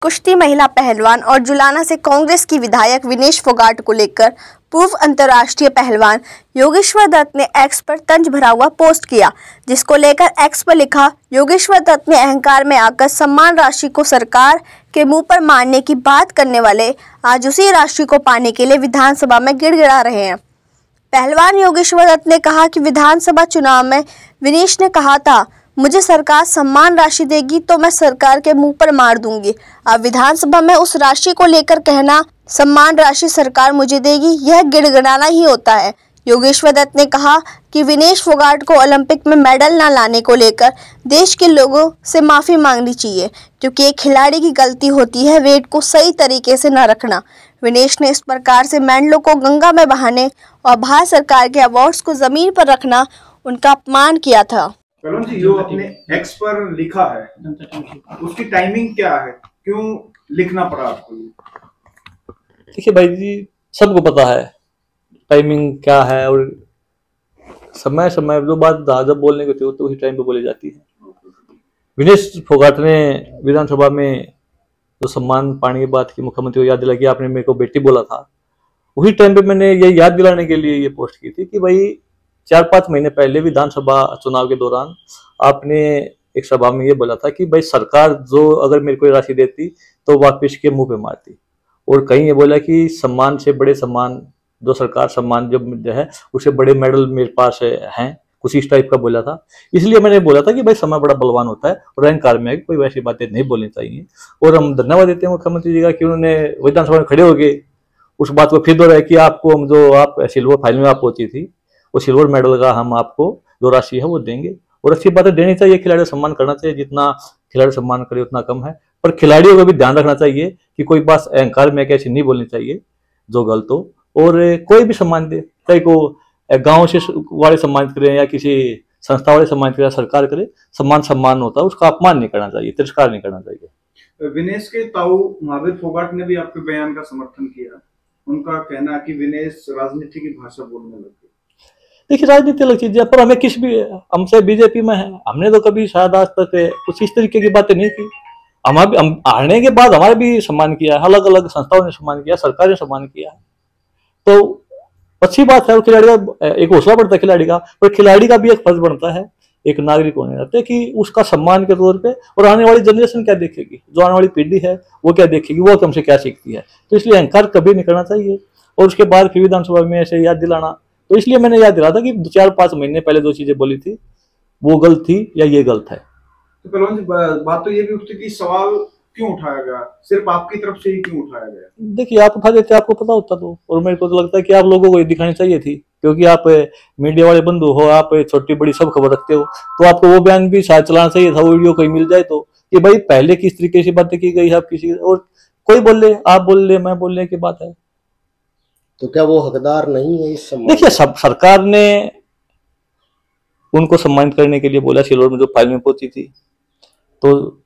कुश्ती महिला पहलवान और जुलाना से कांग्रेस की विधायक विनेश फोगाट को लेकर पूर्व अंतर्राष्ट्रीय पहलवान योगेश्वर दत्त ने एक्स पर तंज भरा हुआ पोस्ट किया, जिसको लेकर एक्स पर लिखा, योगेश्वर दत्त ने अहंकार में आकर सम्मान राशि को सरकार के मुंह पर मारने की बात करने वाले आज उसी राशि को पाने के लिए विधानसभा में गिड़गिड़ा रहे हैं। पहलवान योगेश्वर दत्त ने कहा कि विधानसभा चुनाव में विनेश ने कहा था, मुझे सरकार सम्मान राशि देगी तो मैं सरकार के मुंह पर मार दूंगी। अब विधानसभा में उस राशि को लेकर कहना सम्मान राशि सरकार मुझे देगी, यह गिड़गिड़ाना ही होता है। योगेश्वर दत्त ने कहा कि विनेश फोगाट को ओलंपिक में मेडल न लाने को लेकर देश के लोगों से माफ़ी मांगनी चाहिए, क्योंकि एक खिलाड़ी की गलती होती है वेट को सही तरीके से न रखना। विनेश ने इस प्रकार से मेडलों को गंगा में बहाने और भारत सरकार के अवार्ड्स को ज़मीन पर रखना उनका अपमान किया था। पहलवान जी, जो आपने एक्स पर लिखा है उसकी टाइमिंग क्या है, क्यों लिखना पड़ा आपको? देखिए भाई जी, सबको पता है टाइमिंग क्या है और समय समय जो बात जब बोलने को चाहिए तो उसी टाइम पे बोली जाती है। विनेश फोगाट ने विधानसभा में जो सम्मान पाने की बात की, मुख्यमंत्री को याद दिला कि आपने मेरे को बेटी बोला था, उसी टाइम पे मैंने ये याद दिलाने के लिए ये पोस्ट की थी कि भाई 4-5 महीने पहले विधानसभा चुनाव के दौरान आपने एक सभा में ये बोला था कि भाई सरकार जो अगर मेरे को राशि देती तो वापिस के मुंह पे मारती, और कहीं ये बोला कि सम्मान से बड़े सम्मान जो सरकार सम्मान जो है उससे बड़े मेडल मेरे पास हैं, कुछ इस टाइप का बोला था। इसलिए मैंने बोला था कि भाई समय बड़ा बलवान होता है और अहंकार में कोई वैसी बातें नहीं बोलनी चाहिए। और हम धन्यवाद देते हैं मुख्यमंत्री जी का कि उन्होंने विधानसभा में खड़े हो गए उस बात को फिर दोहराया कि आपको हम जो आप सिल्वर फाइनल में आप पहुंची थी वो सिल्वर मेडल का हम आपको जो राशि है वो देंगे, और अच्छी बातें देनी चाहिए। खिलाड़ी सम्मान करना चाहिए, जितना खिलाड़ी सम्मान करे उतना कम है, पर खिलाड़ियों को भी ध्यान रखना चाहिए कि कोई बात अहंकार में कैसी नहीं बोलनी चाहिए जो गलत हो। और कोई भी सम्मान दे, चाहे को गांव से वाले सम्मानित करें या किसी संस्था वाले सम्मानित करें, सरकार करे, सम्मान होता है, उसका अपमान नहीं करना चाहिए, तिरस्कार नहीं करना चाहिए। विनेश के ताऊ महावीर फोगाट ने भी आपके बयान का समर्थन किया। उनका कहना कि विनेश राजनीति की भाषा बोलने लगे। देखिए, राजनीति अलग चीज है, पर हमें हमसे बीजेपी में है, हमने तो कभी शायद आज तक कुछ इस तरीके की बातें नहीं की। हम हारने के बाद हमारे भी सम्मान किया है, अलग अलग संस्थाओं ने सम्मान किया, सरकार ने सम्मान किया है, तो अच्छी बात है। और खिलाड़ी का एक हौसला बढ़ता है खिलाड़ी का, पर खिलाड़ी का भी एक फर्ज बनता है एक नागरिक होने नाते कि उसका सम्मान के तौर पे, और आने वाली जनरेशन क्या देखेगी, जो आने वाली पीढ़ी है वो क्या देखेगी, वो हमसे क्या सीखती है। तो इसलिए अहंकार कभी नहीं करना चाहिए। और उसके बाद फिर विधानसभा में ऐसे याद दिलाना, तो इसलिए मैंने याद दिला था कि 4-5 महीने पहले जो चीजें बोली थी वो गलत थी या ये गलत है। तो पहलवान जी, बात तो ये भी उठती कि सवाल क्यों उठाया गया, सिर्फ आपकी तरफ से ही क्यों उठाया गया? देखिए, आप उठा देते, आपको पता होता तो, और मेरे को तो लगता है कि आप लोगों को ये दिखानी चाहिए थी, क्योंकि आप मीडिया वाले बंधु हो, आप छोटी बड़ी सब खबर रखते हो, तो आपको वो बयान भी शायद चलाना चाहिए था, वो वीडियो कहीं मिल जाए तो, कि भाई पहले किस तरीके से बातें की गई है, आप किसी और कोई बोल ले, आप बोल ले, मैं बोलने की बात है, तो क्या वो हकदार नहीं है इस सम्मान? देखिए, सरकार ने उनको सम्मानित करने के लिए बोला, सिल्वर में जो फाइनल में पहुंची थी, तो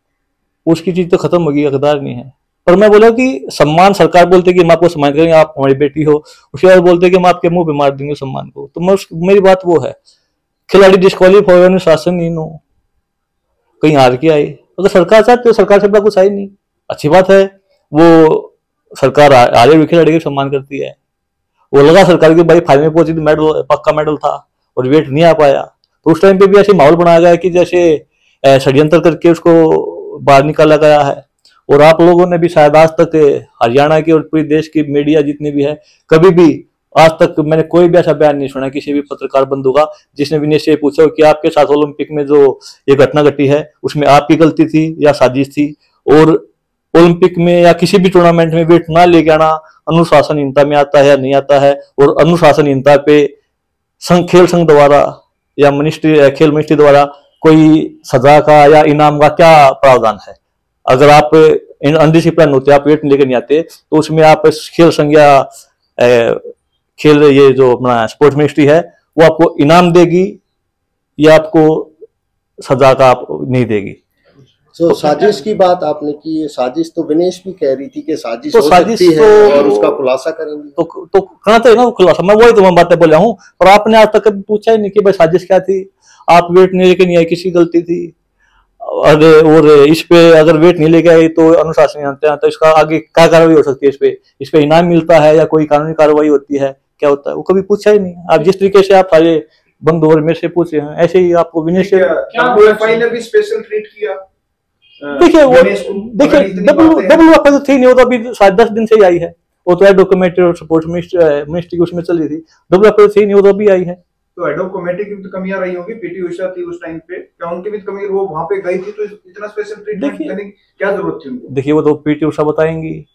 उसकी चीज तो खत्म होगी, हकदार नहीं है। पर मैं बोला कि सम्मान सरकार बोलते कि हम आपको सम्मान करेंगे, आप हमारी बेटी हो, उसके बाद बोलते कि हम आपके मुंह पे मार देंगे सम्मान को, तो मेरी बात वो है, खिलाड़ी डिस्क्वालीफाई हो, अनुशासनहीन हो, कहीं हार के आए, अगर सरकार चाहती हो, सरकार से बड़ा कुछ आई नहीं, अच्छी बात है, वो सरकार हारे हुए खिलाड़ी का सम्मान करती है। वो लगा सरकार की भाई फाइनल में पहुंची थी, मेडल पक्का मेडल था और वेट नहीं आ पाया, तो उस टाइम पे भी ऐसे माहौल बनाया गया कि जैसे षड्यंत्र करके उसको बाहर निकाला गया है। और आप लोगों ने भी शायद आज तक हरियाणा की और पूरे देश की मीडिया जितनी भी है, कभी भी आज तक मैंने कोई भी ऐसा बयान नहीं सुना किसी भी पत्रकार बंधु का जिसने विनेश से पूछा कि आपके साथ ओलंपिक में जो ये घटना घटी है उसमें आपकी गलती थी या साजिश थी, और ओलंपिक में या किसी भी टूर्नामेंट में वेट ना लेके आना अनुशासनहीनता में आता है या नहीं आता है, और अनुशासनहीनता पे खेल संघ द्वारा या खेल मिनिस्ट्री द्वारा कोई सजा का या इनाम का क्या प्रावधान है? अगर आप अनडिसिप्लिन होते, आप वेट लेकर नहीं आते, तो उसमें आप खेल संघ या खेल ये जो अपना स्पोर्ट्स मिनिस्ट्री है वो आपको इनाम देगी या आपको सजा का आप नहीं देगी। तो साजिश की बात आपने की, साजिश तो विनेश भी कह रही थी कि साजिश तो हो सकती है और उसका खुलासा करेंगे, तो करना चाहिए ना खुलासा। मैं वही तो मैं बातें बोला हूँ, और आपने आज तक पूछा ही नहीं कि भाई साजिश क्या थी, आप वेट नहीं लेके नहीं आए, किसकी गलती थी, और इस पे अगर वेट नहीं लेके आए तो अनुशासन नहीं आते हैं, तो इसका आगे क्या कार्रवाई हो सकती है? इस पे इनाम मिलता है या कोई कानूनी कार्रवाई होती है, क्या होता है? वो कभी पूछा ही नहीं। आप जिस तरीके से आप सारे बंद ओवर मेरे से पूछे हैं, ऐसे ही आपको विनेश से WFI ने भी स्पेशल ट्रीट किया। देखिए WFI तो थी नहीं, वो तो अभी शायद 10 दिन से ही आई है। वो तो डॉक्यूमेंट्री और सपोर्ट मिनिस्ट्री की उसमें चल रही थी। WFI थी नहीं, वो तो अभी आई है। तो एडोब कमेटी की भी तो कमियां रही होगी। पीटी उषा थी उस टाइम पे, क्या उनकी भी कमी? वो वहां पे गई थी तो इतना स्पेशल ट्रीटमेंट देने की क्या जरूरत थी उनको? देखिए वो तो पीटी उषा बताएंगी,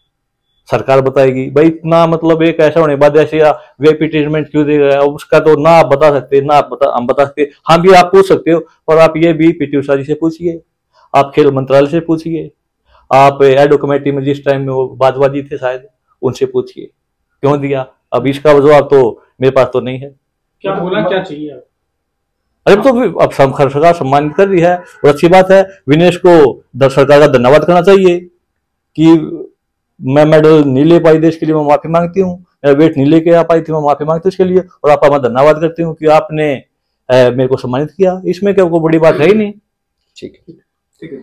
सरकार बताएगी भाई। इतना मतलब एक ऐसा होने के बाद ऐसे वीआईपी ट्रीटमेंट क्यों देगा, उसका तो ना आप बता सकते, ना आप हम बता सकते। हाँ भी आप पूछ सकते हो, और आप ये भी पीटी उषा जी से पूछिए, आप खेल मंत्रालय से पूछिए, आप एडोब कमेटी में जिस टाइम में वो बादवाजी थे शायद, उनसे पूछिए क्यों दिया। अब इसका जवाब तो मेरे पास तो नहीं है। क्या बोला क्या चाहिए? अरे तो अब सरकार सम्मानित कर रही है और अच्छी बात है। विनेश को सरकार का धन्यवाद करना चाहिए कि मैं मेडल नहीं ले पाई देश के लिए, मैं माफी मांगती हूँ। मेरा वेट नहीं लेके आ पाई थी, मैं माफी मांगती हूँ इसके लिए, और आपका मैं धन्यवाद करती हूँ कि आपने मेरे को सम्मानित किया। इसमें क्या कोई बड़ी बात है ही नहीं। ठीक है।